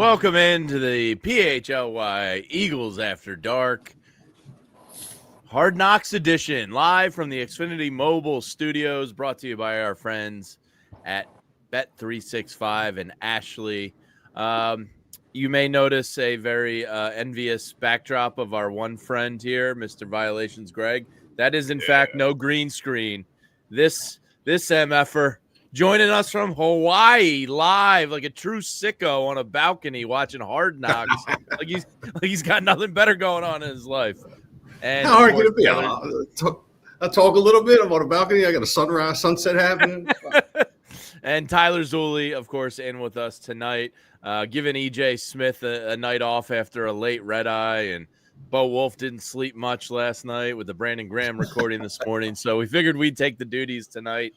Welcome into the PHLY Eagles After Dark Hard Knocks edition, live from the Xfinity Mobile Studios, brought to you by our friends at Bet365 and Ashley. You may notice a very envious backdrop of our one friend here, Mr. Violations Greg. That is, in fact, no green screen. This MFer joining us from Hawaii live, like a true sicko on a balcony watching Hard Knocks, like he's got nothing better going on in his life. And how hard can it be? I'll talk a little bit. I'm on a balcony. I got a sunset happening. And Tyler Zulli, of course, in with us tonight, giving EJ Smith a night off after a late red eye, and Bo Wolf didn't sleep much last night with the Brandon Graham recording this morning. So we figured we'd take the duties tonight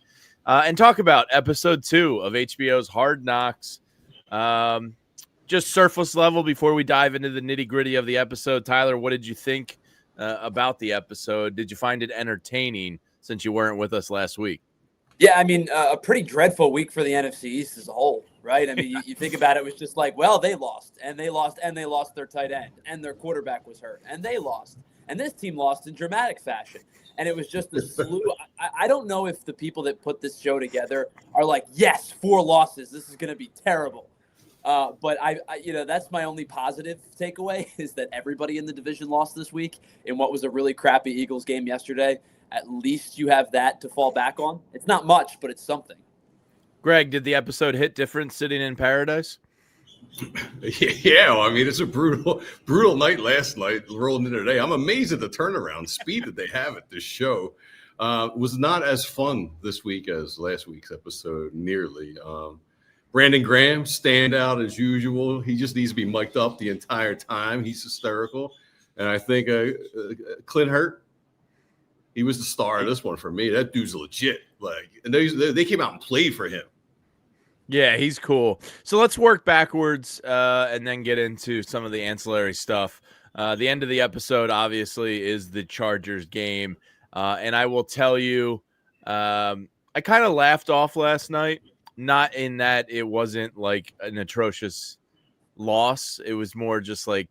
and talk about episode 2 of HBO's Hard Knocks. Just surface level before we dive into the nitty gritty of the episode. Tyler, what did you think about the episode? Did you find it entertaining since you weren't with us last week? Yeah, I mean, a pretty dreadful week for the NFC East as a whole, right? I mean, you think about it, it was just like, well, they lost, and they lost their tight end, and their quarterback was hurt, and they lost. And this team lost in dramatic fashion. And it was just a slew. I don't know if the people that put this show together are like, yes, 4 losses. This is going to be terrible. But I, that's my only positive takeaway is that everybody in the division lost this week in what was a really crappy Eagles game yesterday. At least you have that to fall back on. It's not much, but it's something. Greg, did the episode hit different sitting in paradise? Yeah, I mean, it's a brutal night last night, rolling into today. I'm amazed at the turnaround speed that they have at this show. Was not as fun this week as last week's episode, nearly. Brandon Graham, stand out as usual. He just needs to be mic'd up the entire time. He's hysterical. And I think Clint Hurt, he was the star of this one for me. That dude's legit. And they came out and played for him. Yeah, he's cool. So let's work backwards and then get into some of the ancillary stuff. The end of the episode, obviously, is the Chargers game. And I will tell you, I kind of laughed off last night, not in that it wasn't like an atrocious loss. It was more just like,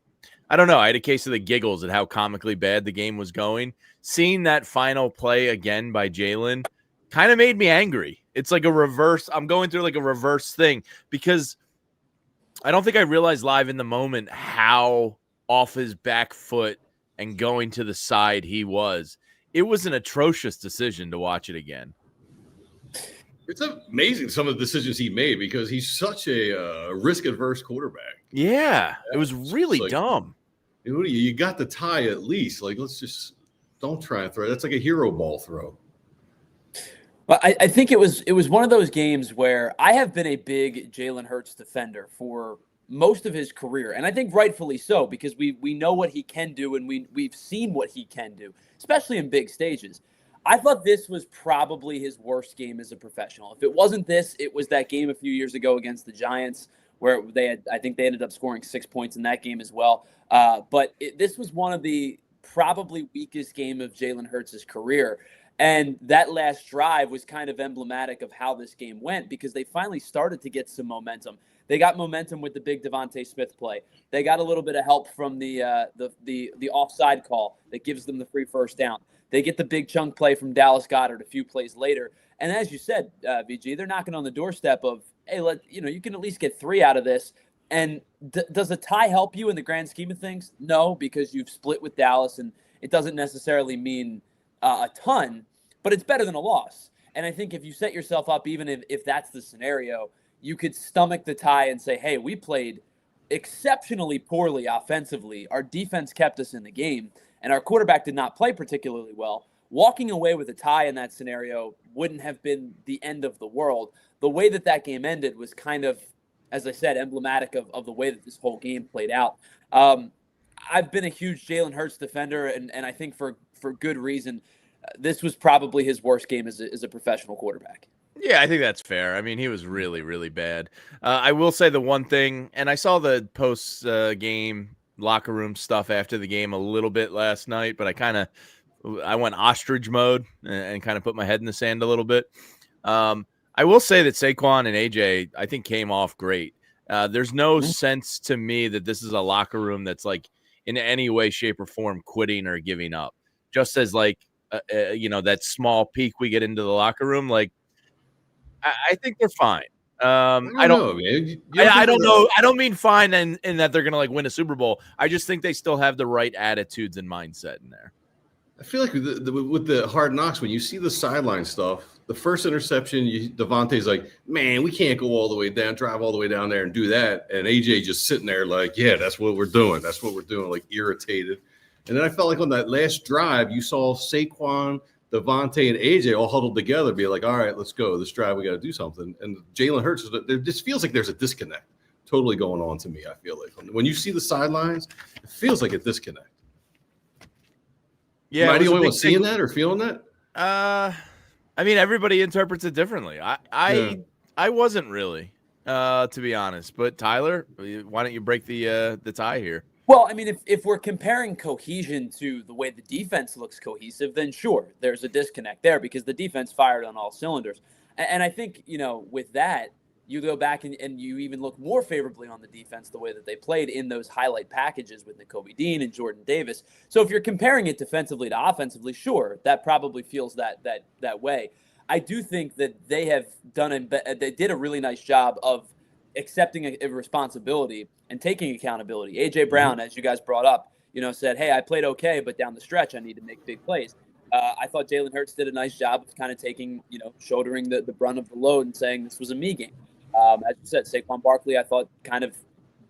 I don't know. I had a case of the giggles at how comically bad the game was going. Seeing that final play again by Jalen kind of made me angry. It's like a reverse. I'm going through like a reverse thing because I don't think I realized live in the moment how off his back foot and going to the side he was. It was an atrocious decision to watch it again. It's amazing some of the decisions he made because he's such a risk-averse quarterback. Yeah, it was really dumb. You got the tie at least. Like, let's just don't try and throw. That's like a hero ball throw. Well, I think it was one of those games where I have been a big Jalen Hurts defender for most of his career, and I think rightfully so because we know what he can do and we've seen what he can do, especially in big stages. I thought this was probably his worst game as a professional. If it wasn't this, it was that game a few years ago against the Giants where I think they ended up scoring 6 points in that game as well. But this was one of the probably weakest game of Jalen Hurts' career. And that last drive was kind of emblematic of how this game went because they finally started to get some momentum. They got momentum with the big Devontae Smith play. They got a little bit of help from the offside call that gives them the free first down. They get the big chunk play from Dallas Goedert a few plays later. And as you said, VG, they're knocking on the doorstep of, hey, you can at least get 3 out of this. And does a tie help you in the grand scheme of things? No, because you've split with Dallas, and it doesn't necessarily mean a ton, but it's better than a loss. And I think if you set yourself up, even if that's the scenario, you could stomach the tie and say, hey, we played exceptionally poorly offensively. Our defense kept us in the game, and our quarterback did not play particularly well. Walking away with a tie in that scenario wouldn't have been the end of the world. The way that game ended was kind of, as I said, emblematic of the way that this whole game played out. I've been a huge Jalen Hurts defender, and I think for good reason. This was probably his worst game as a professional quarterback. Yeah, I think that's fair. I mean, he was really, really bad. I will say the one thing, and I saw the post-game locker room stuff after the game a little bit last night, but I went ostrich mode and kind of put my head in the sand a little bit. I will say that Saquon and AJ, I think, came off great. There's no sense to me that this is a locker room that's like in any way, shape, or form quitting or giving up. Just as like that small peek we get into the locker room, like I think they're fine. I don't know, man. I don't know. I don't mean fine in that they're going to like win a Super Bowl. I just think they still have the right attitudes and mindset in there. I feel like with the Hard Knocks, when you see the sideline stuff, the first interception, Devontae's like, man, we can't go all the way down, drive all the way down there and do that. And AJ just sitting there like, yeah, that's what we're doing. That's what we're doing, like irritated. And then I felt like on that last drive, you saw Saquon, Devontae, and AJ all huddled together, be like, all right, let's go. This drive, we got to do something. And Jalen Hurts, it just feels like there's a disconnect totally going on to me, I feel like. When you see the sidelines, it feels like a disconnect. Yeah, am I the only one seeing that or feeling that? I mean, everybody interprets it differently. I wasn't really, to be honest. But Tyler, why don't you break the tie here? Well, I mean, if we're comparing cohesion to the way the defense looks cohesive, then sure, there's a disconnect there because the defense fired on all cylinders. And I think, with that, you go back and you even look more favorably on the defense the way that they played in those highlight packages with Nakobe Dean and Jordan Davis. So if you're comparing it defensively to offensively, sure, that probably feels that way. I do think that they have they did a really nice job of accepting a responsibility and taking accountability. AJ Brown, as you guys brought up, said, hey, I played okay, but down the stretch, I need to make big plays. I thought Jalen Hurts did a nice job of kind of taking, shouldering the brunt of the load and saying this was a me game. As you said, Saquon Barkley, I thought kind of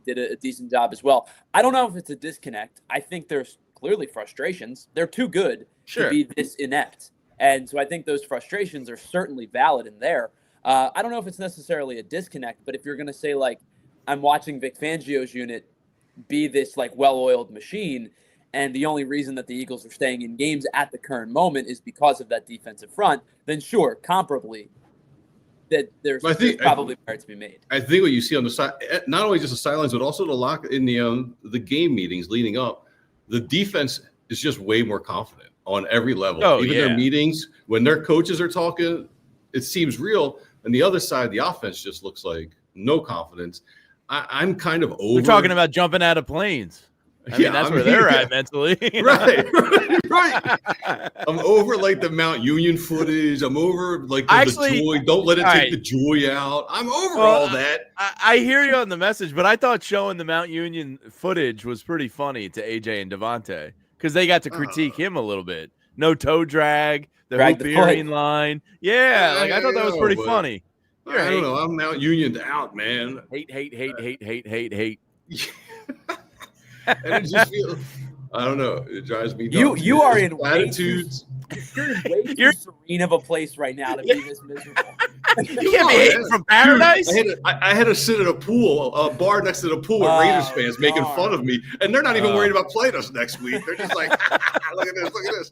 did a decent job as well. I don't know if it's a disconnect. I think there's clearly frustrations. They're too good to be this inept. And so I think those frustrations are certainly valid in there. I don't know if it's necessarily a disconnect, but if you're going to say, like, I'm watching Vic Fangio's unit be this, like, well-oiled machine, and the only reason that the Eagles are staying in games at the current moment is because of that defensive front, then sure, comparably, that there's probably merit to be made. I think what you see on the side, not only just the sidelines, but also the lock in the game meetings leading up, the defense is just way more confident on every level. Even their meetings, when their coaches are talking, it seems real. And the other side, the offense just looks like no confidence. I'm kind of over. We're talking about jumping out of planes. I mean, that's where they're at mentally. Right. I'm over like the Mount Union footage. I'm over like the joy. Don't let it take the joy out. I'm over all that. I hear you on the message, but I thought showing the Mount Union footage was pretty funny to AJ and Devontae because they got to critique him a little bit. No toe drag, the hoop earring line. Yeah, I thought that was pretty funny. I don't know. I'm Mount Unioned out, man. Hate. And it just feels, I don't know. It drives me nuts. You are in attitudes. You're serene of a place right now to be this miserable. You can't be hating from paradise. I had to sit at a pool, a bar next to the pool with Raiders fans making fun of me, and they're not even worried about playing us next week. They're just like, look at this.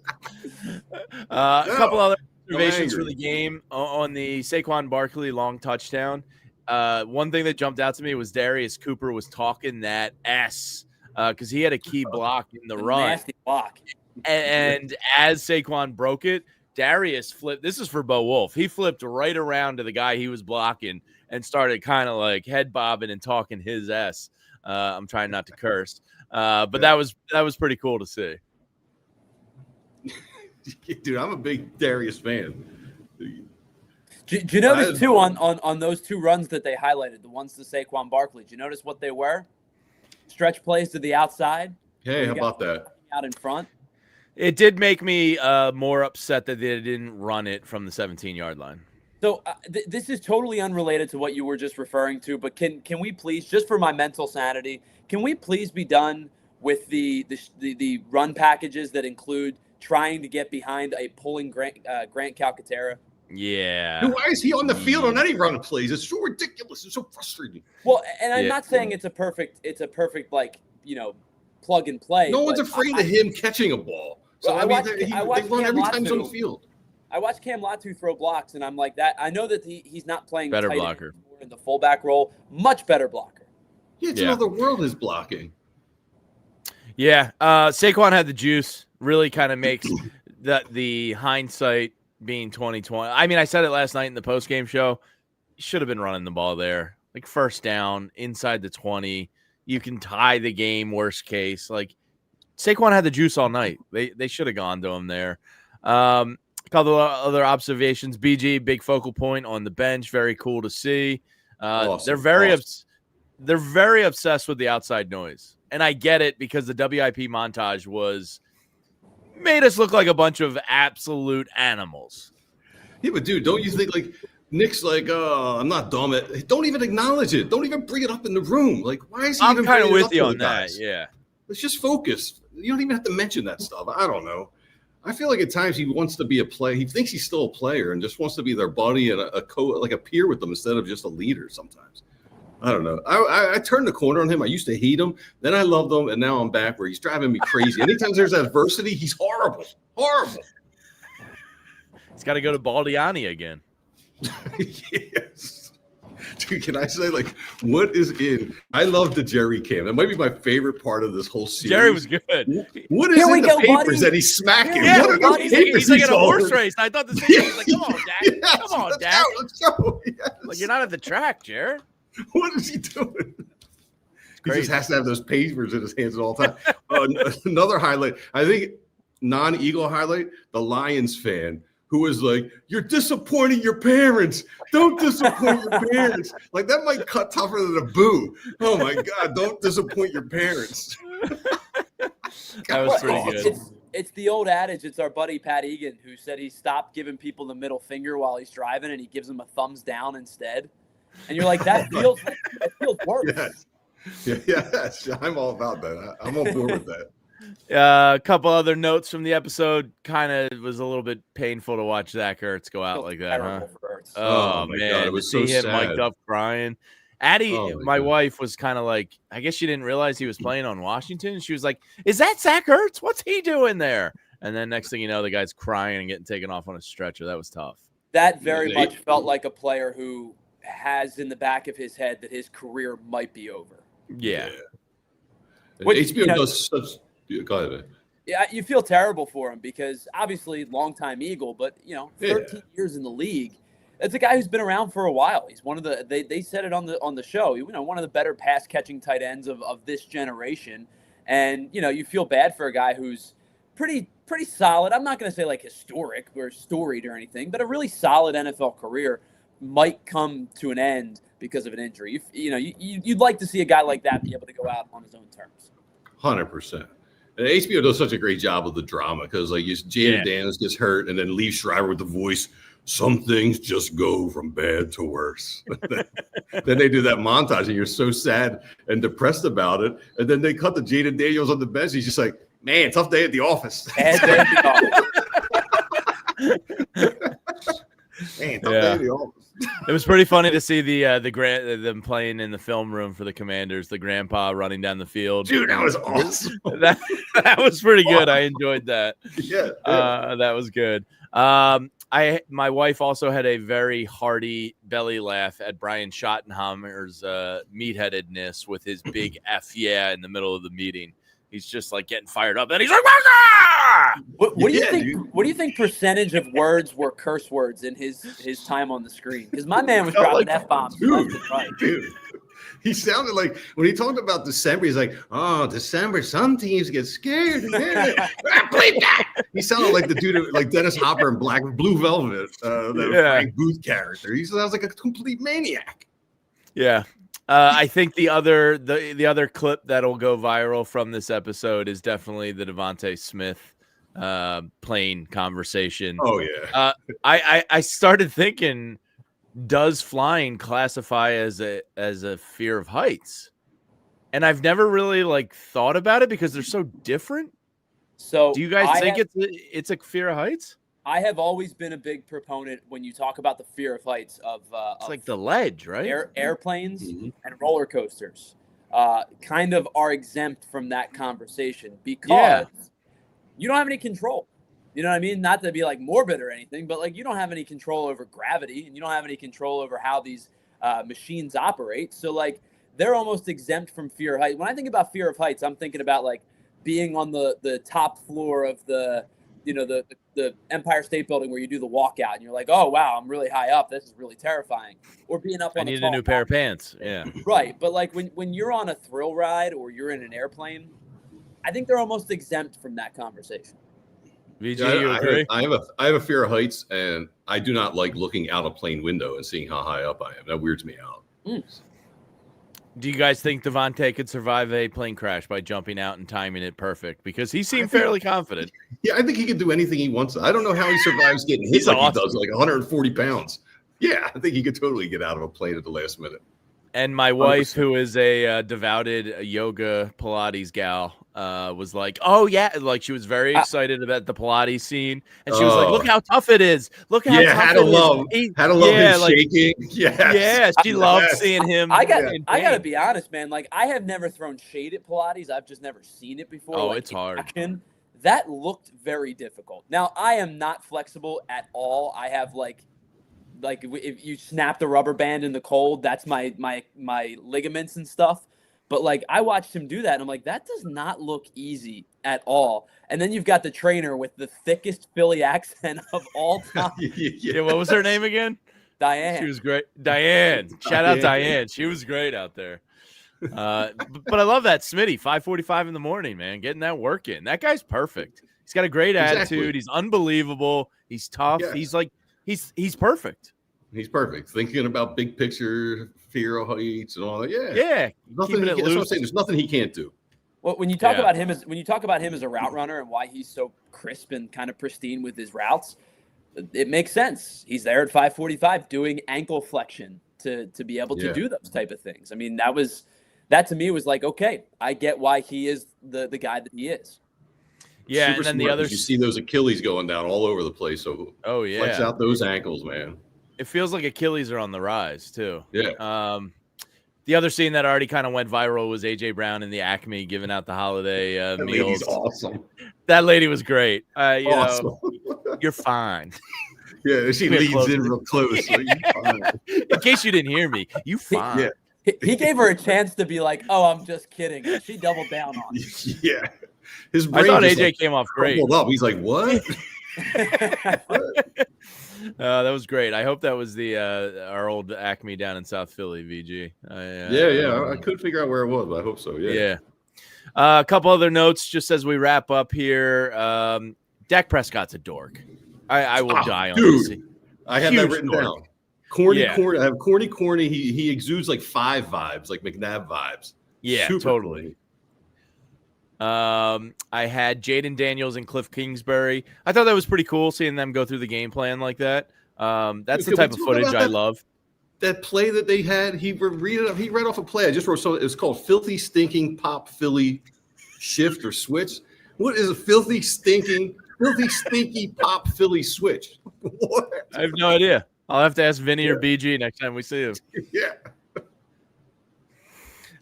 A couple other observations for the game on the Saquon Barkley long touchdown. One thing that jumped out to me was Darius Cooper was talking that S. Because he had a key block in the run. Nasty block. And as Saquon broke it, Darius flipped. This is for Bo Wolf. He flipped right around to the guy he was blocking and started kind of like head bobbing and talking his S. I'm trying not to curse. But that was pretty cool to see. Dude, I'm a big Darius fan. Do you notice, too, on those two runs that they highlighted, the ones to Saquon Barkley, do you notice what they were? Stretch plays to the outside. Hey, how about that? Out in front. It did make me more upset that they didn't run it from the 17-yard line. So this is totally unrelated to what you were just referring to, but can we please, just for my mental sanity, can we please be done with the run packages that include trying to get behind a pulling Grant Calcaterra? Yeah. Dude, why is he on the field on any run plays? It's so ridiculous. It's so frustrating. Well, and I'm not saying it's a perfect like, plug and play. No one's afraid of him catching a ball. So well, they run every time he's on the field. I watched Cam Latu throw blocks, and I'm like that. I know that he's not playing better blocker in the fullback role. Much better blocker. Yeah, it's another world is blocking. Yeah, Saquon had the juice. Really kind of makes the hindsight being 2020. I mean, I said it last night in the post-game show. He should have been running the ball there. like first down inside the 20. You can tie the game, worst case. Like Saquon had the juice all night. They should have gone to him there. A couple of other observations. BG, big focal point on the bench. Very cool to see. They're very obsessed with the outside noise. And I get it because the WIP montage made us look like a bunch of absolute animals. Yeah, but dude, don't you think like Nick's like, oh, I'm not dumb. Don't even acknowledge it. Don't even bring it up in the room. Like, why is he I'm even kind of bringing it with up you to on the that. guys? Yeah. Let's just focus. You don't even have to mention that stuff. I don't know. I feel like at times he wants to be a player. He thinks he's still a player and just wants to be their buddy and like a peer with them instead of just a leader sometimes. I don't know. I turned the corner on him. I used to hate him. Then I loved him. And now I'm back where he's driving me crazy. Anytime there's adversity, he's horrible. Horrible. He's got to go to Baldiani again. Yes. Dude, can I say, like, what is in? I love the Jerry cam. That might be my favorite part of this whole series. Jerry was good. What is in the papers that he's smacking? Yeah, what are those papers he's like in a horse race. I thought the same thing. Like, come on, Dak. Yes, Come on, Dak. Let's go. Yes. Like, you're not at the track, Jerry. What is he doing? He Crazy. just has to have those papers in his hands at all time. Another highlight, I think, non-Eagle highlight, the Lions fan who was like, you're disappointing your parents. Don't disappoint your parents. Like, that might cut tougher than a boo. Oh, my God, don't disappoint your parents. That was pretty good. It's the old adage. It's our buddy Pat Egan who said he stopped giving people the middle finger while he's driving and he gives them a thumbs down instead. And you're like, that feels worse. Yes. Yes, I'm all about that. I'm on board with that. A couple other notes from the episode. Kind of was a little bit painful to watch Zach Ertz go out like that, huh? Oh my man, God, it was to see so him sad. mic'd up crying. Addie, my God. wife, was kind of like, I guess she didn't realize he was playing on Washington. She was like, "Is that Zach Ertz? What's he doing there?" And then next thing you know, the guy's crying and getting taken off on a stretcher. That was tough. That very much felt like a player who has in the back of his head that his career might be over. Yeah. Which, HBO does such. Go ahead, man. Yeah, you feel terrible for him because obviously longtime Eagle, but 13 years in the league. That's a guy who's been around for a while. He's one of the they said it on the show. One of the better pass catching tight ends of this generation. And you feel bad for a guy who's pretty solid. I'm not going to say like historic or storied or anything, but a really solid NFL career might come to an end because of an injury. You'd like to see a guy like that be able to go out on his own terms. 100%. And HBO does such a great job of the drama because like Jaden Daniels gets hurt and then Lee Schreiber with the voice. Some things just go from bad to worse. Then they do that montage and you're so sad and depressed about it. And then they cut to Jaden Daniels on the bench. He's just like, man, tough day at the office. Bad day at the office. Man, tough day at the office. It was pretty funny to see them playing in the film room for the Commanders, the grandpa running down the field. Dude, that was awesome. that was pretty good. I enjoyed that. Yeah. That was good. My wife also had a very hearty belly laugh at Brian Schottenheimer's meatheadedness with his big F yeah in the middle of the meeting. He's just like getting fired up, and he's like, What do you think? Dude. What do you think percentage of words were curse words in his time on the screen? Because my man was dropping F-bombs. Dude. He sounded like when he talked about December, he's like, "Oh, December. Some teams get scared." He sounded like the dude, like Dennis Hopper in Blue Velvet, Frank Booth character. He sounds like a complete maniac. Yeah. I think the other clip that'll go viral from this episode is definitely the Devontae Smith plane conversation. Oh yeah. I started thinking, does flying classify as a fear of heights? And I've never really thought about it because they're so different. So do you guys think it's a fear of heights? I have always been a big proponent when you talk about the fear of heights of it's like the ledge, right? Airplanes and roller coasters kind of are exempt from that conversation because you don't have any control. You know what I mean? Not to be morbid or anything, but you don't have any control over gravity and you don't have any control over how these machines operate. So they're almost exempt from fear of heights. When I think about fear of heights, I'm thinking about being on the top floor of the the Empire State Building where you do the walkout and you're like, oh wow, I'm really high up. This is really terrifying. Or being up on I need a new pair of pants. Yeah. Right. But like when you're on a thrill ride or you're in an airplane, I think they're almost exempt from that conversation. VG, Yeah, you agree? I have a fear of heights, and I do not like looking out a plane window and seeing how high up I am. That weirds me out. Do you guys think Devontae could survive a plane crash by jumping out and timing it perfect? Because he seemed fairly confident. Yeah, I think he can do anything he wants. I don't know how he survives getting hit He's like awesome. he does, like 140 pounds. Yeah, I think he could totally get out of a plane at the last minute. And my wife, who is a devoted yoga Pilates gal, was like, "Oh yeah!" Like she was very excited about the Pilates scene, and she was like, "Look how tough it is! Look how tough had to love him shaking. Yeah, she loved seeing him. I gotta be honest, man. Like I have never thrown shade at Pilates. I've just never seen it before. Oh, like, it's hard. Action. That looked very difficult. Now I am not flexible at all. I have like if you snap the rubber band in the cold, that's my ligaments and stuff. But like I watched him do that, and I'm like, that does not look easy at all. And then you've got the trainer with the thickest Philly accent of all time. Yeah, what was her name again? Diane. She was great. Diane. Shout out Diane. She was great out there. But I love that Smitty, 5:45 in the morning, man, getting that work in. That guy's perfect. He's got a great attitude. He's unbelievable. He's tough. Yeah. He's like he's perfect. He's perfect. Thinking about big picture, fear of heights, and all that. Yeah, yeah. Nothing. That's what I'm saying. There's nothing he can't do. Well, when you talk about him as a route runner and why he's so crisp and kind of pristine with his routes, it makes sense. He's there at 5:45 doing ankle flexion to be able to do those type of things. I mean, that to me was like, okay, I get why he is the guy that he is. Yeah, super and then smart, the other, you see those Achilles going down all over the place. So flex out those ankles, man. It feels like Achilles are on the rise too. Yeah. The other scene that already kind of went viral was AJ Brown in the Acme giving out the holiday that meals. Lady's awesome. That lady was great. Awesome. You're fine. Yeah, she leans in real close. So you're fine. In case you didn't hear me, you fine. Yeah. He gave her a chance to be like, "Oh, I'm just kidding." And she doubled down on it. Yeah. His brain I thought AJ came off great. Up. He's like, what? That was great. I hope that was the our old Acme down in South Philly, VG. I couldn't figure out where it was, but I hope so. Yeah. A couple other notes just as we wrap up here. Dak Prescott's a dork. I will die on this. I have that written down. Corny. I have corny. He exudes like 5 vibes, like McNabb vibes. Yeah, super totally. Corny. I had Jaden Daniels and Cliff Kingsbury. I thought that was pretty cool seeing them go through the game plan like that. That's the type of footage I love. That play that they had, he read off a play. I just wrote it was called Filthy Stinking Pop Philly Shift or Switch. What is a filthy stinky pop Philly switch? What? I have no idea. I'll have to ask Vinny or BG next time we see him. Yeah.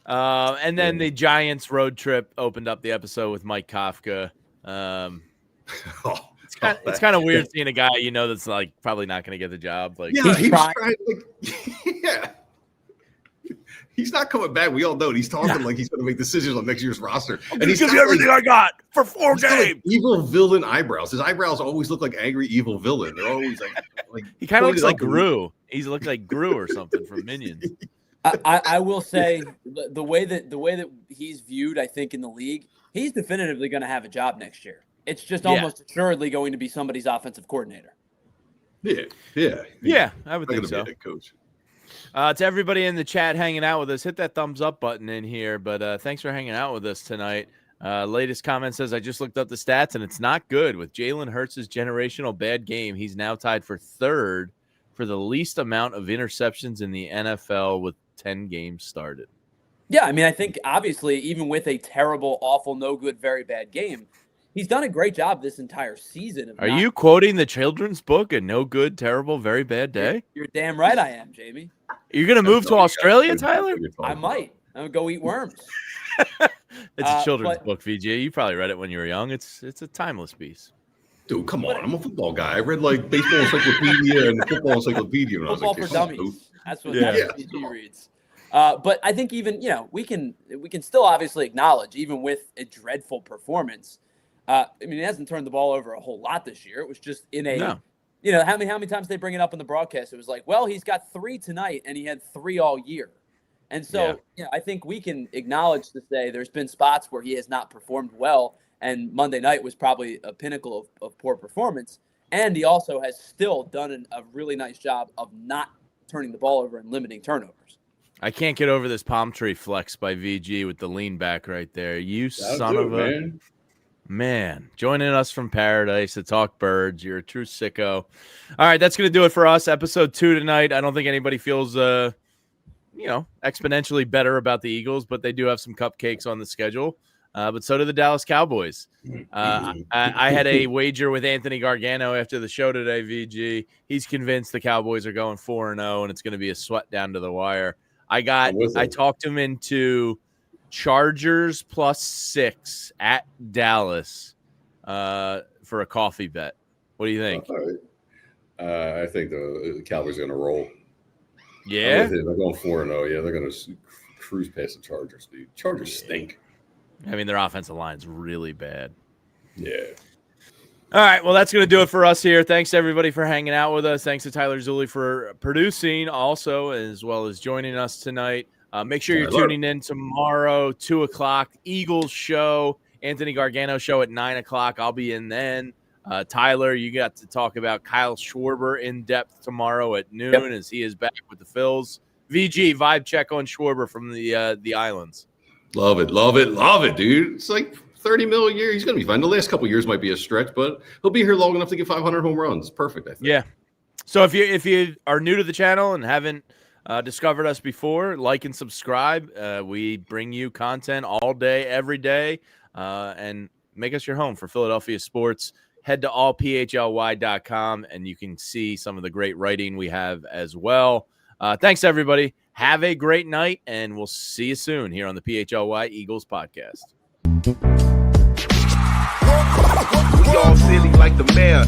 And then the Giants road trip opened up the episode with Mike Kafka. It's kind of weird seeing a guy that's like probably not going to get the job. Like, he's not coming back. We all know it. He's talking like he's going to make decisions on next year's roster. And he's going to do everything I got for 4 games. Like evil villain eyebrows. His eyebrows always look like angry evil villain. They're always like he kind of looks like Gru. He's looked like Gru or something from Minions. I will say the way that he's viewed, I think, in the league, he's definitively going to have a job next year. It's just almost assuredly going to be somebody's offensive coordinator. Yeah. I would think so. Be a coach. To everybody in the chat hanging out with us, hit that thumbs up button in here. But thanks for hanging out with us tonight. Latest comment says, I just looked up the stats, and it's not good. With Jalen Hurts' generational bad game, he's now tied for 3rd for the least amount of interceptions in the NFL with 10 games started. Yeah, I mean, I think obviously even with a terrible, awful, no good, very bad game, he's done a great job this entire season. Are you quoting the children's book, A No Good, Terrible, Very Bad Day? You're damn right I am, Jamie. You're going to move to Australia, Tyler? I might. I'm going to go eat worms. It's a children's book, VG. You probably read it when you were young. It's a timeless piece. Dude, come on. I'm a football guy. I read like baseball encyclopedia and football encyclopedia when I was like, football for dummies. That's what VG reads. But I think even, we can still obviously acknowledge, even with a dreadful performance, I mean, he hasn't turned the ball over a whole lot this year. It was just in a, No. how many times they bring it up in the broadcast? It was like, well, he's got 3 tonight, and he had 3 all year. And so, I think we can acknowledge to say there's been spots where he has not performed well, and Monday night was probably a pinnacle of poor performance. And he also has still done a really nice job of not turning the ball over and limiting turnovers. I can't get over this palm tree flex by VG with the lean back right there. You son of a man, joining us from paradise to talk birds. You're a true sicko. All right, that's going to do it for us. Episode 2 tonight. I don't think anybody feels exponentially better about the Eagles, but they do have some cupcakes on the schedule. But so do the Dallas Cowboys. I had a wager with Anthony Gargano after the show today, VG. He's convinced the Cowboys are going 4-0, and it's going to be a sweat down to the wire. I talked him into Chargers +6 at Dallas for a coffee bet. What do you think? I think the Cowboys are going to roll. Yeah? They're going 4-0. Yeah, they're going to cruise past the Chargers, dude. Chargers stink. I mean, their offensive line's really bad. Yeah. All right, well, that's going to do it for us here. Thanks, everybody, for hanging out with us. Thanks to Tyler Zulli for producing also, as well as joining us tonight. Make sure you're tuning in tomorrow, 2 o'clock, Eagles show, Anthony Gargano show at 9 o'clock. I'll be in then. Tyler, you got to talk about Kyle Schwarber in depth tomorrow at noon as he is back with the Phils. VG, vibe check on Schwarber from the islands. Love it, dude. It's like $30 million a year. He's going to be fine. The last couple of years might be a stretch, but he'll be here long enough to get 500 home runs. Perfect, I think. Yeah. So if you are new to the channel and haven't discovered us before, like and subscribe. We bring you content all day, every day, and make us your home for Philadelphia sports. Head to allphly.com, and you can see some of the great writing we have as well. Thanks, everybody. Have a great night, and we'll see you soon here on the PHLY Eagles podcast. We all silly like the mayor.